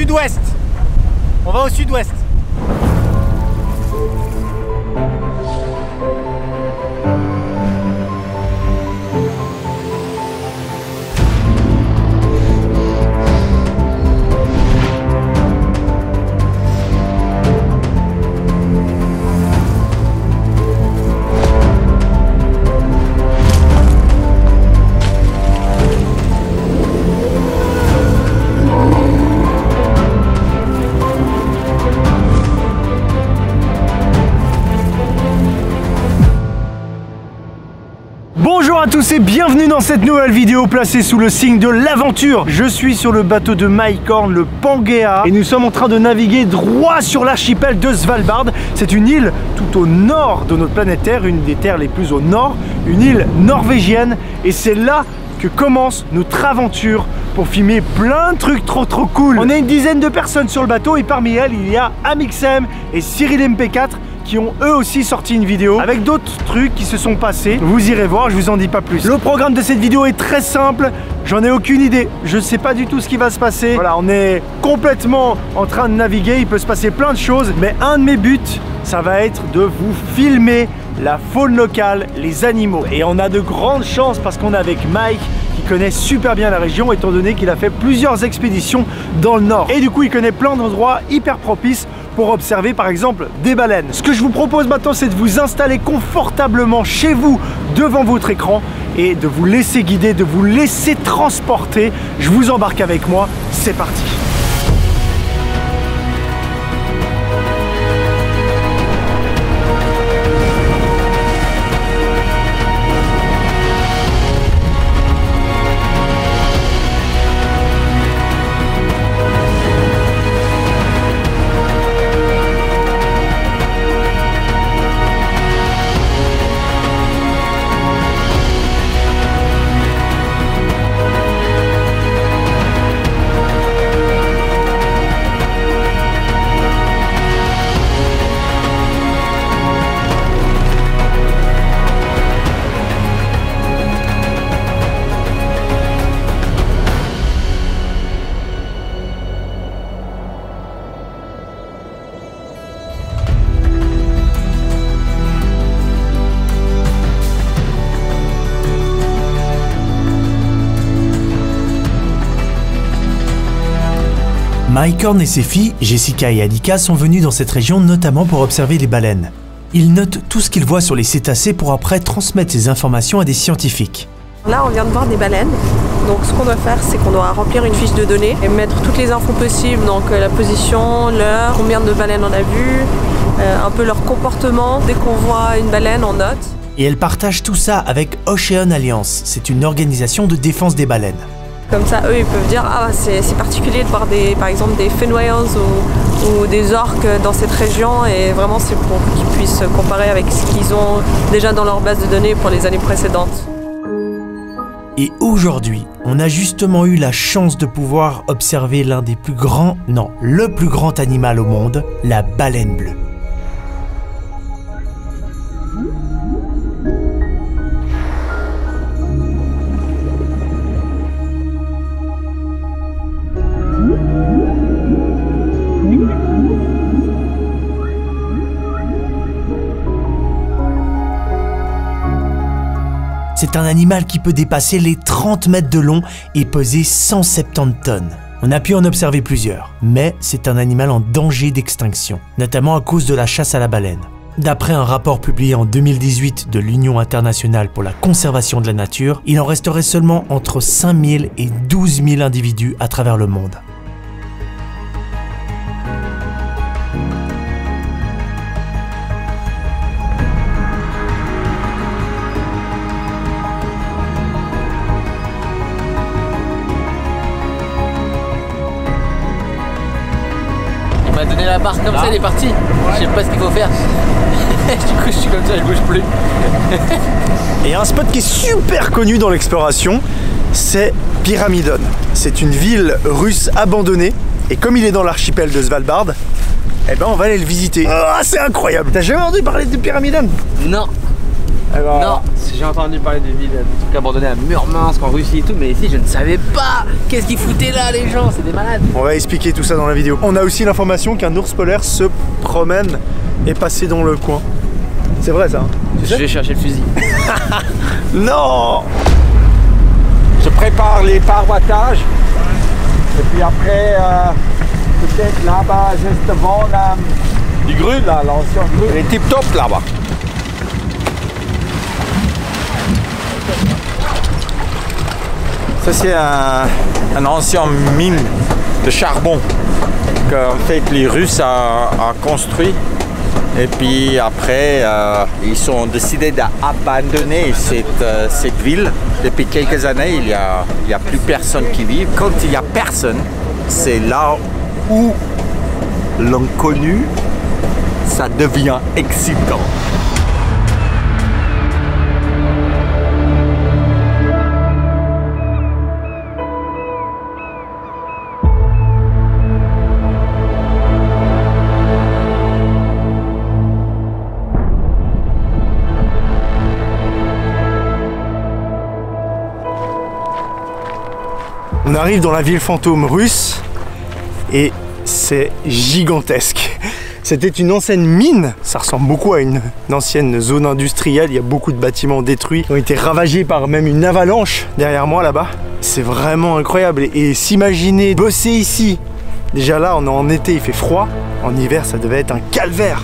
sud-ouest. On va au sud-ouest. Bonjour à tous et bienvenue dans cette nouvelle vidéo placée sous le signe de l'aventure. Je suis sur le bateau de Mike Horn, le Pangea, et nous sommes en train de naviguer droit sur l'archipel de Svalbard. C'est une île tout au nord de notre planète Terre, une des terres les plus au nord, une île norvégienne, et c'est là que commence notre aventure pour filmer plein de trucs trop cool. On est une dizaine de personnes sur le bateau et parmi elles il y a Amixem et Cyril MP4 qui ont eux aussi sorti une vidéo avec d'autres trucs qui se sont passés. Vous irez voir, je vous en dis pas plus. Le programme de cette vidéo est très simple, j'en ai aucune idée, je sais pas du tout ce qui va se passer. Voilà, on est complètement en train de naviguer, il peut se passer plein de choses, mais un de mes buts, ça va être de vous filmer la faune locale, les animaux. Et on a de grandes chances parce qu'on est avec Mike qui connaît super bien la région étant donné qu'il a fait plusieurs expéditions dans le nord. Et du coup, il connaît plein d'endroits hyper propices pour observer par exemple des baleines. Ce que je vous propose maintenant, c'est de vous installer confortablement chez vous devant votre écran et de vous laisser guider, de vous laisser transporter. Je vous embarque avec moi, c'est parti. Mike Horn et ses filles, Jessica et Alika, sont venus dans cette région notamment pour observer les baleines. Ils notent tout ce qu'ils voient sur les cétacés pour après transmettre ces informations à des scientifiques. Là, on vient de voir des baleines. Donc ce qu'on doit faire, c'est qu'on doit remplir une fiche de données et mettre toutes les infos possibles, donc la position, l'heure, combien de baleines on a vu, un peu leur comportement. Dès qu'on voit une baleine, on note. Et elle partage tout ça avec Ocean Alliance, c'est une organisation de défense des baleines. Comme ça, eux, ils peuvent dire « Ah, c'est particulier de voir par exemple des fin whales ou des orques dans cette région » et vraiment c'est pour qu'ils puissent comparer avec ce qu'ils ont déjà dans leur base de données pour les années précédentes. Et aujourd'hui, on a justement eu la chance de pouvoir observer l'un des plus grands, non, le plus grand animal au monde, la baleine bleue. C'est un animal qui peut dépasser les 30 mètres de long et peser 170 tonnes. On a pu en observer plusieurs, mais c'est un animal en danger d'extinction, notamment à cause de la chasse à la baleine. D'après un rapport publié en 2018 de l'Union internationale pour la conservation de la nature, il en resterait seulement entre 5000 et 12 000 individus à travers le monde. Il m'a donné la barre comme ça, il est parti. Je sais pas ce qu'il faut faire. Du coup, je suis comme ça, je bouge plus. Et un spot qui est super connu dans l'exploration, c'est Pyramidon. C'est une ville russe abandonnée. Et comme il est dans l'archipel de Svalbard, eh ben on va aller le visiter. Ah, c'est incroyable. T'as jamais entendu parler de Pyramidon? Non. Alors... Non, j'ai entendu parler de villes, de trucs abandonnés à Murmansk en Russie et tout, mais ici je ne savais pas. Qu'est-ce qu'ils foutaient là les gens, c'est des malades. On va expliquer tout ça dans la vidéo. On a aussi l'information qu'un ours polaire se promène et passé dans le coin. C'est vrai ça, hein? Je vais chercher le fusil. Non! Je prépare les paroitages. Et puis après, peut-être là-bas, juste devant la grue, là, l'ancienne grue. Elle est tip-top là-bas. Ça, c'est un ancien mine de charbon qu'en fait les Russes ont construit. Et puis après, ils ont décidé d'abandonner cette ville. Depuis quelques années, il y a plus personne qui vit. Quand il n'y a personne, c'est là où l'inconnu, ça devient excitant. On arrive dans la ville fantôme russe et c'est gigantesque. C'était une ancienne mine, ça ressemble beaucoup à une ancienne zone industrielle, il y a beaucoup de bâtiments détruits, qui ont été ravagés par même une avalanche derrière moi là-bas. C'est vraiment incroyable et s'imaginer bosser ici, déjà là on est en été, il fait froid, en hiver ça devait être un calvaire.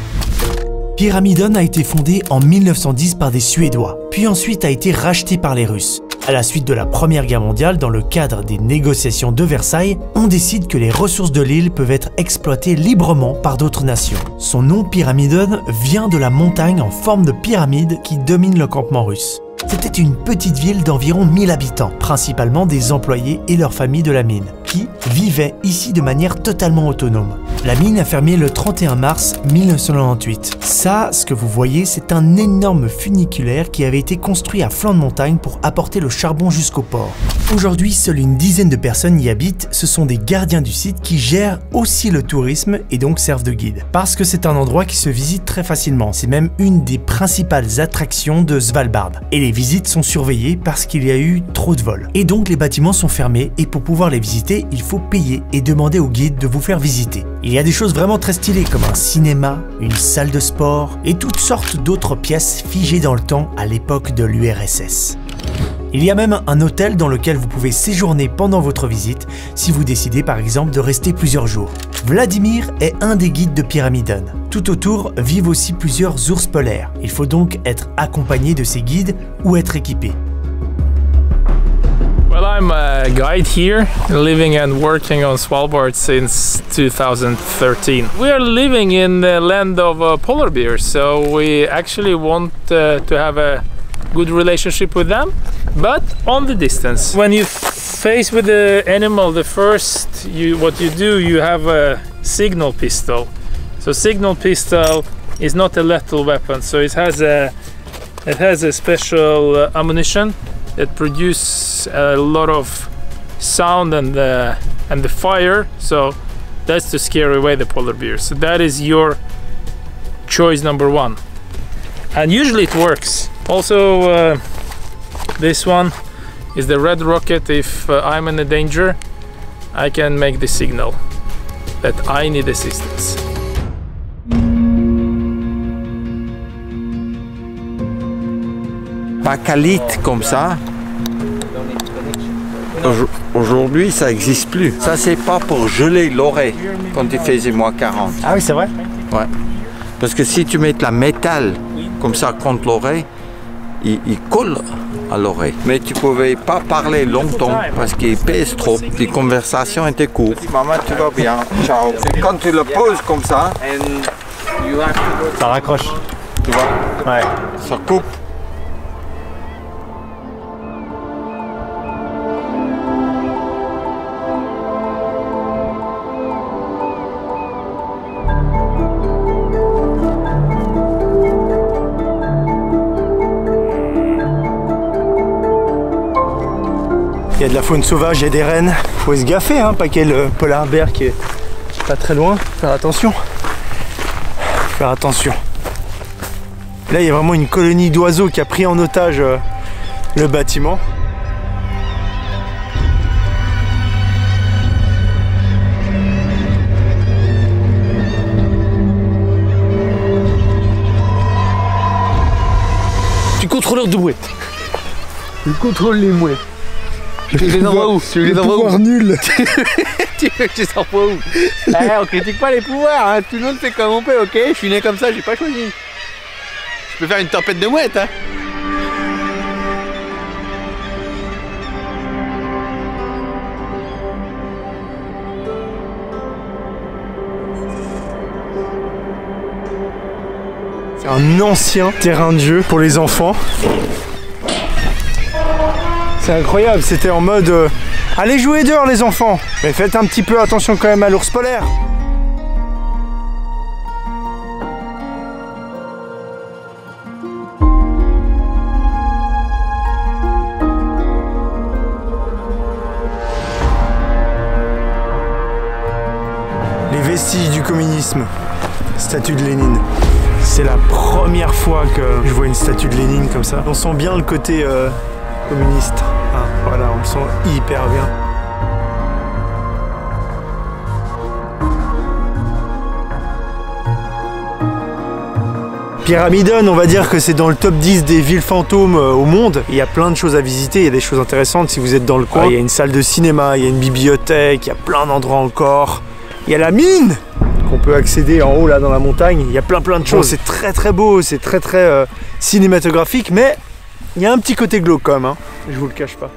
Pyramidon a été fondée en 1910 par des Suédois, puis ensuite a été rachetée par les Russes. À la suite de la Première Guerre mondiale, dans le cadre des négociations de Versailles, on décide que les ressources de l'île peuvent être exploitées librement par d'autres nations. Son nom Pyramidon vient de la montagne en forme de pyramide qui domine le campement russe. C'était une petite ville d'environ 1000 habitants, principalement des employés et leurs familles de la mine, qui vivaient ici de manière totalement autonome. La mine a fermé le 31 mars 1998. Ça, ce que vous voyez, c'est un énorme funiculaire qui avait été construit à flanc de montagne pour apporter le charbon jusqu'au port. Aujourd'hui, seule une dizaine de personnes y habitent. Ce sont des gardiens du site qui gèrent aussi le tourisme et donc servent de guide. Parce que c'est un endroit qui se visite très facilement. C'est même une des principales attractions de Svalbard. Et les visites sont surveillées parce qu'il y a eu trop de vols. Et donc les bâtiments sont fermés et pour pouvoir les visiter, il faut payer et demander au guide de vous faire visiter. Il y a des choses vraiment très stylées comme un cinéma, une salle de sport et toutes sortes d'autres pièces figées dans le temps à l'époque de l'URSS. Il y a même un hôtel dans lequel vous pouvez séjourner pendant votre visite si vous décidez par exemple de rester plusieurs jours. Vladimir est un des guides de Pyramidon. Tout autour vivent aussi plusieurs ours polaires. Il faut donc être accompagné de ces guides ou être équipé. Well, I'm a guide here, living and working on Svalbard since 2013. We are living in the land of polar bears, so we actually want to have a good relationship with them, but on the distance. When you face with the animal, the first what you do, you have a signal pistol. So signal pistol is not a lethal weapon, so it has a special ammunition that produce a lot of sound and the fire, so that's to scare away the polar bears. So that is your choice number one, and usually it works. Also, this one is the red rocket. If I'm in a danger, I can make the signal that I need assistance. Bakelite comme ça, aujourd'hui ça n'existe plus. Ça c'est pas pour geler l'oreille quand il faisait moins 40. Ah oui c'est vrai? Ouais. Parce que si tu mets de la métal comme ça contre l'oreille, il colle à l'oreille. Mais tu pouvais pas parler longtemps parce qu'il pèse trop. Les conversations étaient courtes. Maman, tu vas bien. Ciao. Et quand tu le poses comme ça, Ça raccroche. tu vois, Ouais. ça coupe. Il y a de la faune sauvage, il y a des rennes. Faut se gaffer, hein, pas qu'il y ait le polar bear qui est pas très loin. Faire attention. Faire attention. Là, il y a vraiment une colonie d'oiseaux qui a pris en otage le bâtiment. Tu contrôleur de mouettes. Je contrôle les mouettes. Tu les envoies où? Tu les envoies où? Nul. Tu veux que je les envoie où? Eh, on critique pas les pouvoirs, hein. Tout le monde fait comme on peut, ok? Je suis né comme ça, j'ai pas choisi. Je peux faire une tempête de mouettes, hein. C'est un ancien terrain de jeu pour les enfants. C'est incroyable, c'était en mode allez jouer dehors les enfants, mais faites un petit peu attention quand même à l'ours polaire. Les vestiges du communisme, statue de Lénine. C'est la première fois que je vois une statue de Lénine comme ça. On sent bien le côté communiste. Ah, voilà, on le sent hyper bien. Pyramidon, on va dire que c'est dans le top 10 des villes fantômes au monde. Il y a plein de choses à visiter, il y a des choses intéressantes si vous êtes dans le coin. Il y a une salle de cinéma, il y a une bibliothèque, il y a plein d'endroits encore. Il y a la mine qu'on peut accéder en haut là dans la montagne. Il y a plein de choses. C'est très beau, c'est très cinématographique, mais il y a un petit côté glauque quand même, hein. Je vous le cache pas.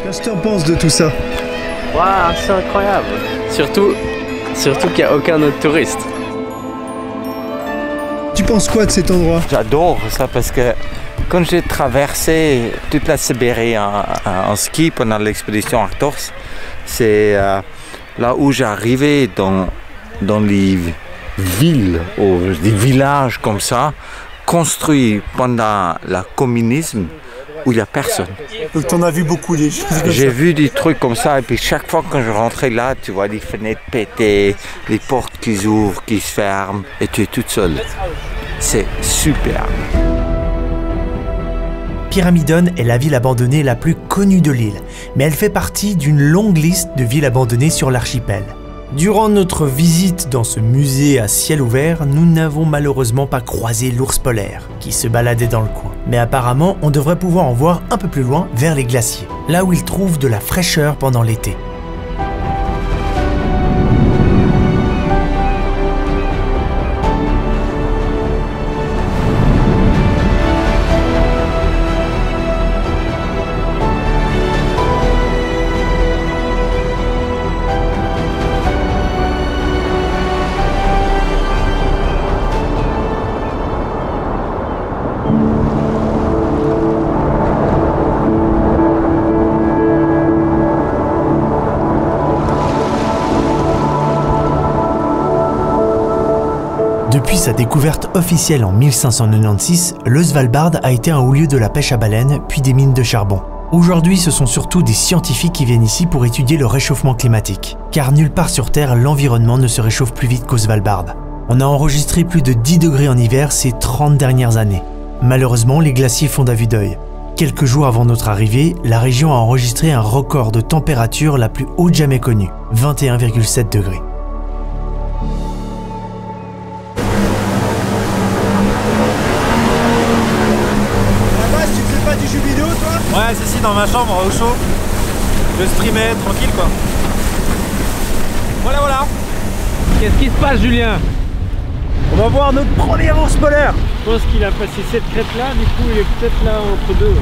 Qu'est-ce que tu en penses de tout ça? Waouh, c'est incroyable. Surtout qu'il n'y a aucun autre touriste. Tu penses quoi de cet endroit? J'adore ça parce que quand j'ai traversé toute la Sibérie en ski pendant l'expédition Arctos, c'est là où j'arrivais dans les villes, ou des villages comme ça, construits pendant le communisme, où il n'y a personne. Donc t'en as vu beaucoup des choses comme ça. J'ai vu des trucs comme ça, et puis chaque fois que je rentrais là, tu vois les fenêtres pétées, les portes qui s'ouvrent, qui se ferment, et tu es toute seule. C'est super. Pyramidon est la ville abandonnée la plus connue de l'île, mais elle fait partie d'une longue liste de villes abandonnées sur l'archipel. Durant notre visite dans ce musée à ciel ouvert, nous n'avons malheureusement pas croisé l'ours polaire, qui se baladait dans le coin. Mais apparemment, on devrait pouvoir en voir un peu plus loin, vers les glaciers, là où il trouve de la fraîcheur pendant l'été. Depuis sa découverte officielle en 1596, le Svalbard a été un haut lieu de la pêche à baleines, puis des mines de charbon. Aujourd'hui, ce sont surtout des scientifiques qui viennent ici pour étudier le réchauffement climatique. Car nulle part sur Terre, l'environnement ne se réchauffe plus vite qu'au Svalbard. On a enregistré plus de 10 degrés en hiver ces 30 dernières années. Malheureusement, les glaciers fondent à vue d'œil. Quelques jours avant notre arrivée, la région a enregistré un record de température la plus haute jamais connue, 21,7 degrés. Ouais, c'est si, dans ma chambre, au chaud. Je streamais, tranquille quoi. Voilà. Qu'est-ce qui se passe, Julien? On va voir notre premier ours polaire. Je pense qu'il a passé cette crête là, du coup il est peut-être là entre deux.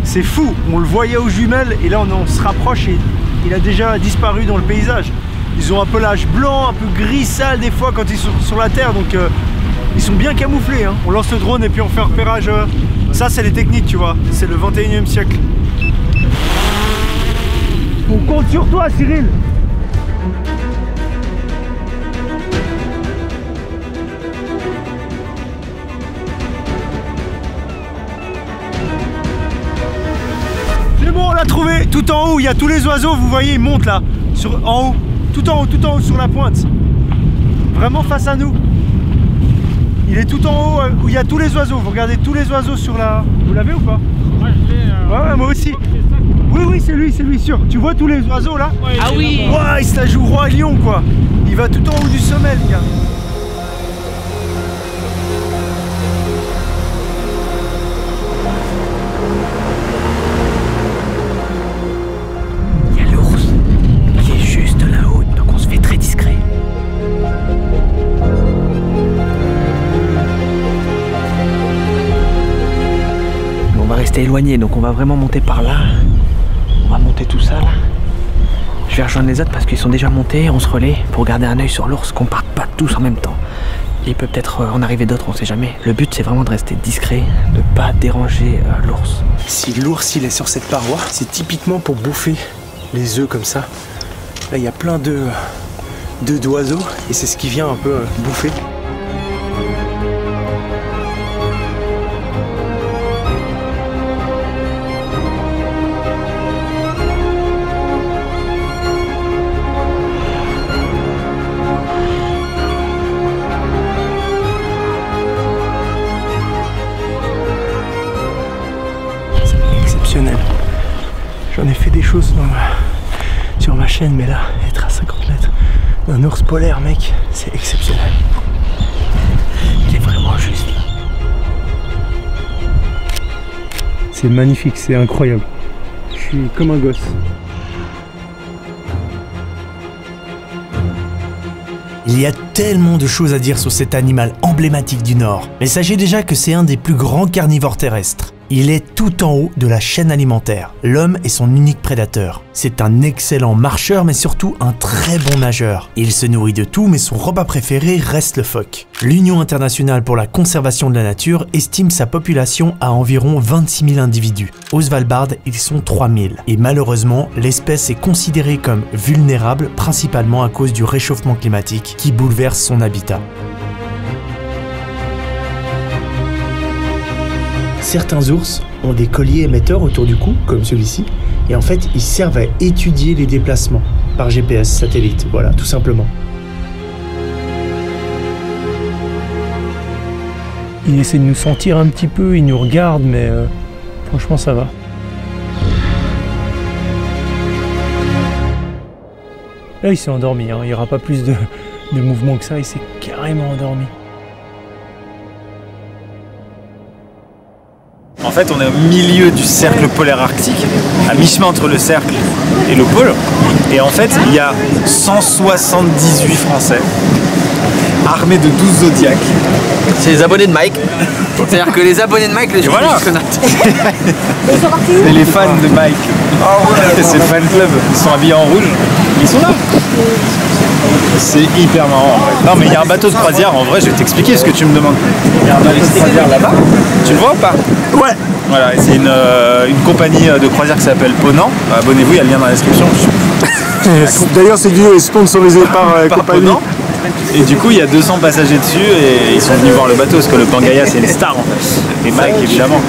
C'est fou, on le voyait aux jumelles et là on se rapproche et il a déjà disparu dans le paysage. Ils ont un pelage blanc, un peu gris sale des fois quand ils sont sur la terre, donc ils sont bien camouflés, hein. On lance le drone et puis on fait un repérage. Ça c'est les techniques, tu vois, c'est le 21e siècle. On compte sur toi, Cyril. C'est bon, on l'a trouvé. Tout en haut, il y a tous les oiseaux, vous voyez, ils montent là. En haut, tout en haut sur la pointe. Vraiment face à nous. Il est tout en haut où il y a tous les oiseaux. Vous regardez tous les oiseaux sur la... Vous l'avez ou pas? Moi je l'ai. Ouais, moi aussi. Oui, c'est lui sûr. Tu vois tous les oiseaux là? Ouais, ah oui. Ouais, il se la joue roi lion quoi. Il va tout en haut du sommet le gars. Il y a l'ours. Il est juste là-haut, donc on se fait très discret. On va rester éloigné, donc on va vraiment monter par là. On va monter tout ça là. Je vais rejoindre les autres parce qu'ils sont déjà montés, on se relaie pour garder un œil sur l'ours, qu'on parte pas tous en même temps. Il peut peut-être en arriver d'autres, on sait jamais. Le but c'est vraiment de rester discret, de pas déranger l'ours. Si l'ours il est sur cette paroi, c'est typiquement pour bouffer les œufs comme ça. Là il y a plein d'œufs d'oiseaux et c'est ce qui vient un peu bouffer. J'en ai fait des choses sur ma chaîne, mais là, être à 50 mètres d'un ours polaire, mec, c'est exceptionnel. Il est vraiment juste là. C'est magnifique, c'est incroyable. Je suis comme un gosse. Il y a tellement de choses à dire sur cet animal emblématique du Nord. Mais sachez déjà que c'est un des plus grands carnivores terrestres. Il est tout en haut de la chaîne alimentaire. L'homme est son unique prédateur. C'est un excellent marcheur, mais surtout un très bon nageur. Il se nourrit de tout, mais son repas préféré reste le phoque. L'Union internationale pour la conservation de la nature estime sa population à environ 26 000 individus. Au Svalbard, ils sont 3 000. Et malheureusement, l'espèce est considérée comme vulnérable, principalement à cause du réchauffement climatique qui bouleverse son habitat. Certains ours ont des colliers émetteurs autour du cou, comme celui-ci, et en fait, ils servent à étudier les déplacements par GPS satellite, voilà, tout simplement. Il essaie de nous sentir un petit peu, il nous regarde, mais franchement, ça va. Là, il s'est endormi, hein. Il n'y aura pas plus de mouvement que ça, il s'est carrément endormi. En fait, on est au milieu du cercle polaire arctique, à mi-chemin entre le cercle et le pôle. Et en fait, il y a 178 Français armés de 12 Zodiacs. C'est les abonnés de Mike. C'est-à-dire que les abonnés de Mike, les gens voilà. C'est les fans de Mike. C'est le fan club. Ils sont habillés en rouge. Ils sont là. C'est hyper marrant en vrai. Non mais il y a un bateau de croisière, en vrai je vais t'expliquer ce que tu me demandes. Il y a un bateau de croisière là-bas. Tu le vois ou pas? Ouais. Voilà, c'est une compagnie de croisière qui s'appelle Ponant. Abonnez-vous, il y a le lien dans la description. D'ailleurs, c'est sponsorisé par Ponant. Et du coup, il y a 200 passagers dessus et ils sont venus voir le bateau parce que le Pangaea c'est une star en fait. Et Mike évidemment.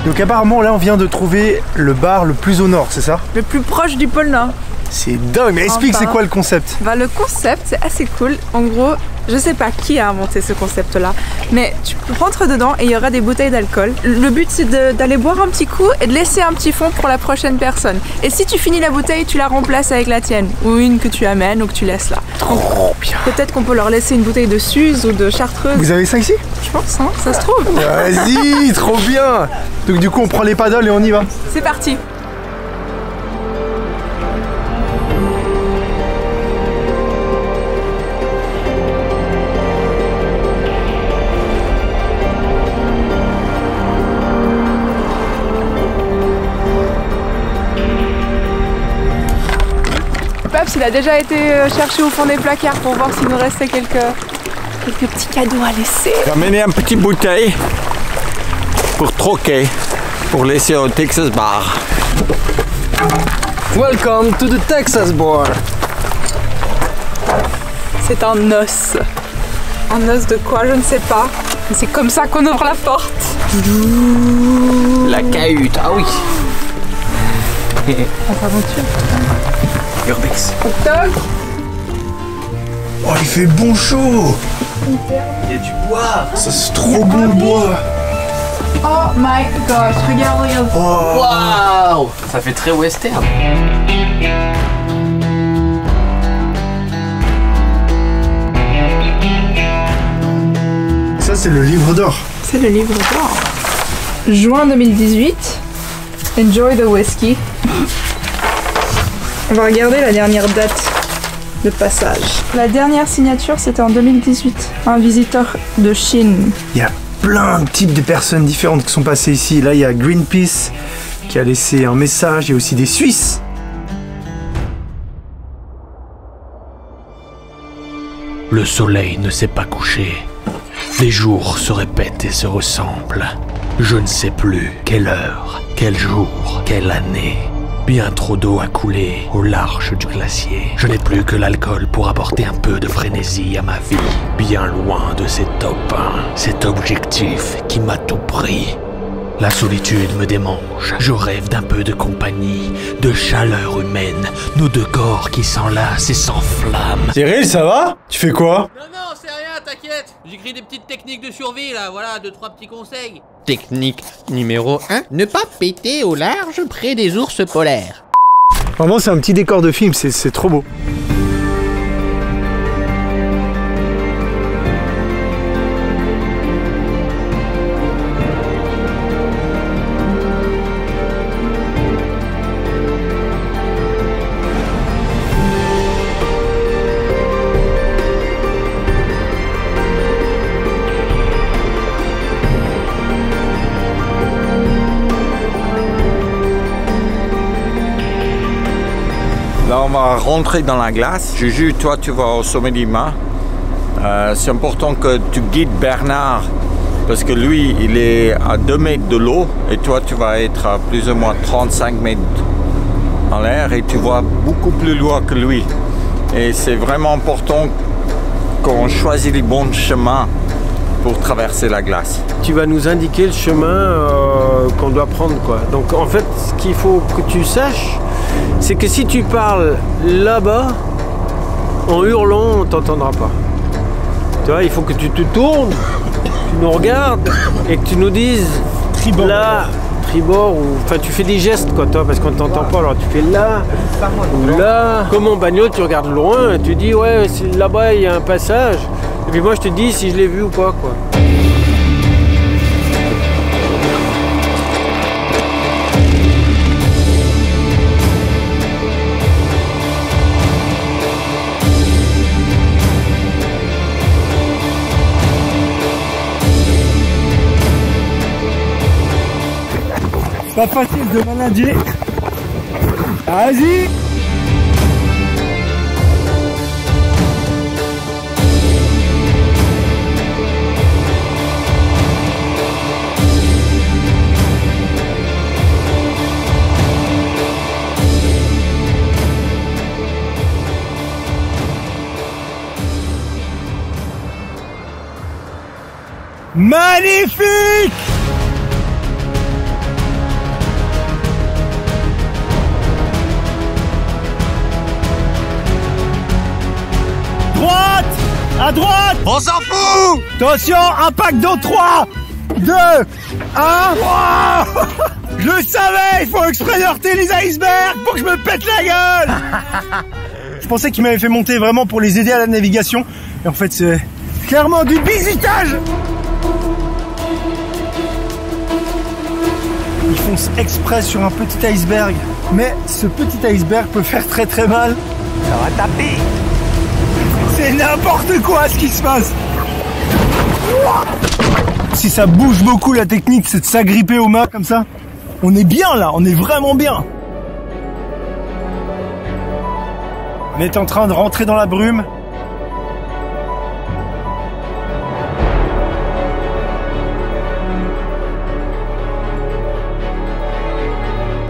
Donc apparemment là on vient de trouver le bar le plus au nord, c'est ça? Le plus proche du pôle Nord. C'est dingue, mais explique c'est quoi le concept? Bah, le concept c'est assez cool. En gros, je sais pas qui a inventé ce concept là, Mais tu rentres dedans et il y aura des bouteilles d'alcool. Le but c'est d'aller boire un petit coup et de laisser un petit fond pour la prochaine personne. Et si tu finis la bouteille, tu la remplaces avec la tienne. Ou une que tu amènes ou que tu laisses là. Trop bien. Peut-être qu'on peut leur laisser une bouteille de Suze ou de Chartreuse. Vous avez ça ici? Je pense, hein, ça se trouve. Vas-y, trop bien. Donc du coup on prend les paddles et on y va. C'est parti. Paps, il a déjà été chercher au fond des placards pour voir s'il nous restait quelques petits cadeaux à laisser. J'ai amené un petit bouteille pour troquer, pour laisser au Texas Bar. Welcome to the Texas Bar. C'est un os. Un os de quoi, je ne sais pas. Mais c'est comme ça qu'on ouvre la porte. La cahute, ah oui. Notre aventure. Urbex. Toc. Oh, il fait bon chaud. Il y a du bois. Ça c'est trop bon le bois. Oh my gosh, regarde. Oh. Waouh. Ça fait très western. Ça c'est le livre d'or. C'est le livre d'or. Juin 2018. Enjoy the whiskey. On va regarder la dernière date de passage. La dernière signature, c'était en 2018. Un visiteur de Chine. Il y a plein de types de personnes différentes qui sont passées ici. Là, il y a Greenpeace qui a laissé un message. Il y a aussi des Suisses. Le soleil ne s'est pas couché. Les jours se répètent et se ressemblent. Je ne sais plus quelle heure, quel jour, quelle année. Bien trop d'eau a coulé au large du glacier. Je n'ai plus que l'alcool pour apporter un peu de frénésie à ma vie. Bien loin de cet top 1, cet objectif qui m'a tout pris. La solitude me démange. Je rêve d'un peu de compagnie, de chaleur humaine, nos deux corps qui s'enlacent et s'enflamment. Cyril, ça va? Tu fais quoi? Non, c'est rien, t'inquiète. J'écris des petites techniques de survie, là, voilà, 2-3 petits conseils. Technique numéro 1, ne pas péter au large près des ours polaires. Vraiment, c'est un petit décor de film, c'est trop beau. Là, on va rentrer dans la glace. Juju, toi, tu vas au sommet du mât. C'est important que tu guides Bernard parce que lui, il est à 2 mètres de l'eau et toi, tu vas être à plus ou moins 35 mètres en l'air et tu vois beaucoup plus loin que lui. Et c'est vraiment important qu'on choisit les bons chemins pour traverser la glace. Tu vas nous indiquer le chemin qu'on doit prendre, quoi. Donc en fait, ce qu'il faut que tu saches, c'est que si tu parles là-bas, en hurlant, on t'entendra pas. Tu vois, il faut que tu te tournes, tu nous regardes et que tu nous dises tribord. Là, tribord, ou enfin tu fais des gestes, quoi, toi, parce qu'on t'entend pas. Alors tu fais là ou là. Comme en bagnole, tu regardes loin, tu dis ouais, là-bas il y a un passage. Et puis moi je te dis si je l'ai vu ou pas, quoi. Pas facile de manager. Vas-y. Magnifique! Droite! À À droite. On s'en fout. Attention, impact dans 3, 2, 1. Je le savais, il faut exprès de heurter les icebergs pour que je me pète la gueule. Je pensais qu'il m'avait fait monter vraiment pour les aider à la navigation. Et en fait, c'est clairement du bizutage. Ils foncent exprès sur un petit iceberg. Mais ce petit iceberg peut faire très très mal. Ça va taper. C'est n'importe quoi ce qui se passe. Si ça bouge beaucoup, la technique c'est de s'agripper au mât comme ça. On est bien là, on est vraiment bien. On est en train de rentrer dans la brume.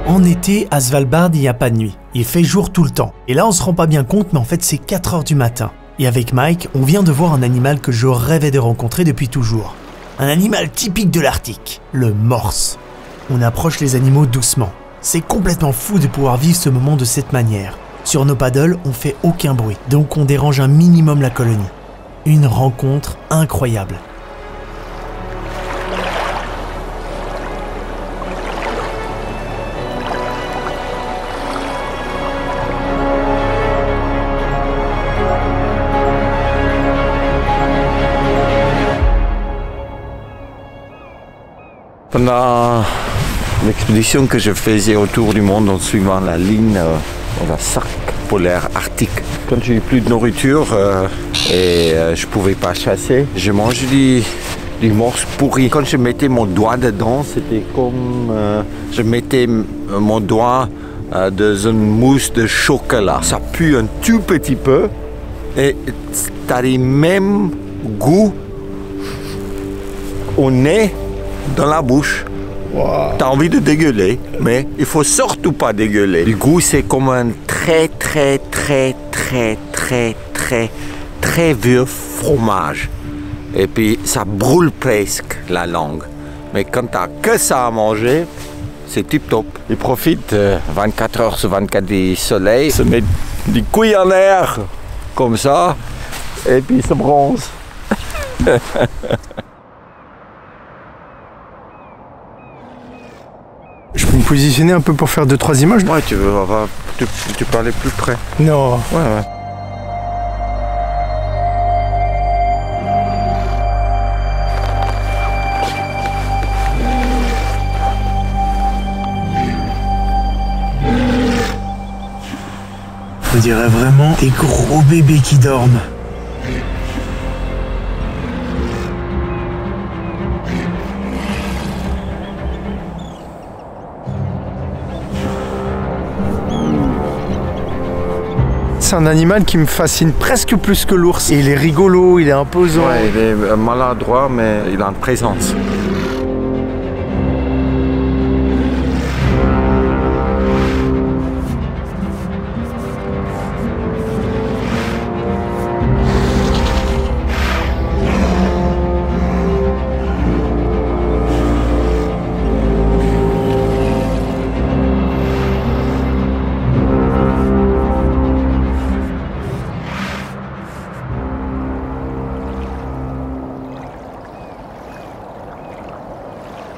En été, à Svalbard, il n'y a pas de nuit. Il fait jour tout le temps. Et là, on se rend pas bien compte, mais en fait, c'est 4 h du matin. Et avec Mike, on vient de voir un animal que je rêvais de rencontrer depuis toujours. Un animal typique de l'Arctique, le morse. On approche les animaux doucement. C'est complètement fou de pouvoir vivre ce moment de cette manière. Sur nos paddles, on fait aucun bruit, donc on dérange un minimum la colonie. Une rencontre incroyable. Pendant l'expédition que je faisais autour du monde en suivant la ligne dans la cercle polaire arctique, quand j'ai eu plus de nourriture et je pouvais pas chasser, je mangeais des morses pourris. Quand je mettais mon doigt dedans, c'était comme je mettais mon doigt dans une mousse de chocolat. Ça pue un tout petit peu et t'as les mêmes goûts au nez, dans la bouche. Wow. T'as envie de dégueuler, mais il faut surtout pas dégueuler. Du goût, c'est comme un très vieux fromage. Et puis ça brûle presque la langue. Mais quand t'as que ça à manger, c'est tip top. Ils profitent 24 heures sur 24 du soleil, se mettent des couilles en l'air comme ça, et puis ils se bronzent. Je peux me positionner un peu pour faire 2-3 images? Ouais, tu peux aller plus près. Non. Ouais. On dirait vraiment des gros bébés qui dorment. C'est un animal qui me fascine presque plus que l'ours. Et il est rigolo, il est imposant. Ouais, il est maladroit, mais il a une présence.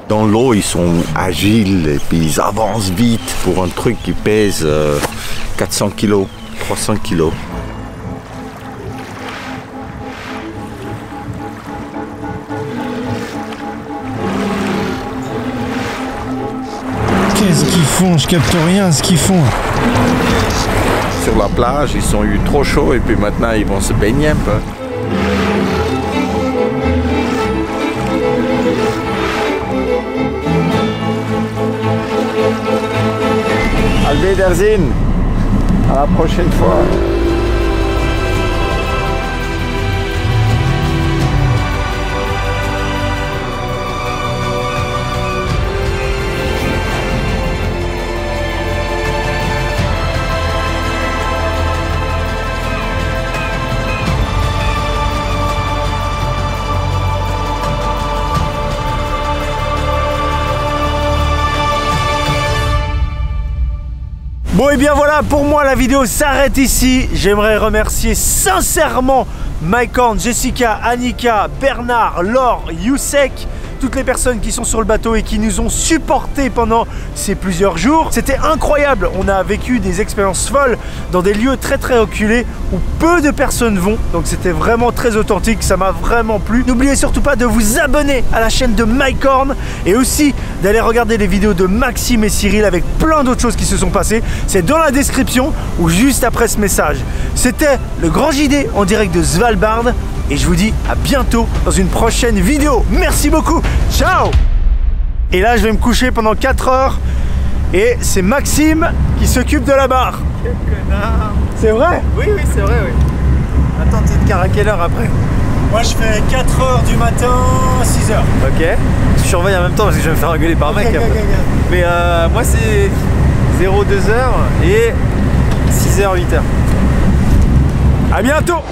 Dans l'eau, ils sont agiles et puis ils avancent vite pour un truc qui pèse 400 kg, 300 kg. Qu'est-ce qu'ils font? Je capte rien ce qu'ils font. Sur la plage, ils ont eu trop chaud et puis maintenant ils vont se baigner un peu. Alvedersinn, à la prochaine fois. Bon et bien voilà, pour moi la vidéo s'arrête ici. J'aimerais remercier sincèrement Mike Horn, Jessica, Annika, Bernard, Laure, Youssek, toutes les personnes qui sont sur le bateau et qui nous ont supportés pendant ces plusieurs jours. C'était incroyable, on a vécu des expériences folles dans des lieux très reculés où peu de personnes vont, donc c'était vraiment très authentique, ça m'a vraiment plu. N'oubliez surtout pas de vous abonner à la chaîne de Mike Horn et aussi d'aller regarder les vidéos de Maxime et Cyril avec plein d'autres choses qui se sont passées. C'est dans la description ou juste après ce message. C'était le Grand JD en direct de Svalbard. Et je vous dis à bientôt dans une prochaine vidéo. Merci beaucoup. Ciao. Et là, je vais me coucher pendant 4 heures. Et c'est Maxime qui s'occupe de la barre. Quel connard. C'est vrai? Oui, c'est vrai, oui. Attends, t'es de car à quelle heure après? Moi, je fais 4 heures du matin, 6 heures. Ok. Je surveille en même temps parce que je vais me faire engueuler par mec. Mais moi, c'est 0-2 heures et 6h, 8h. À bientôt.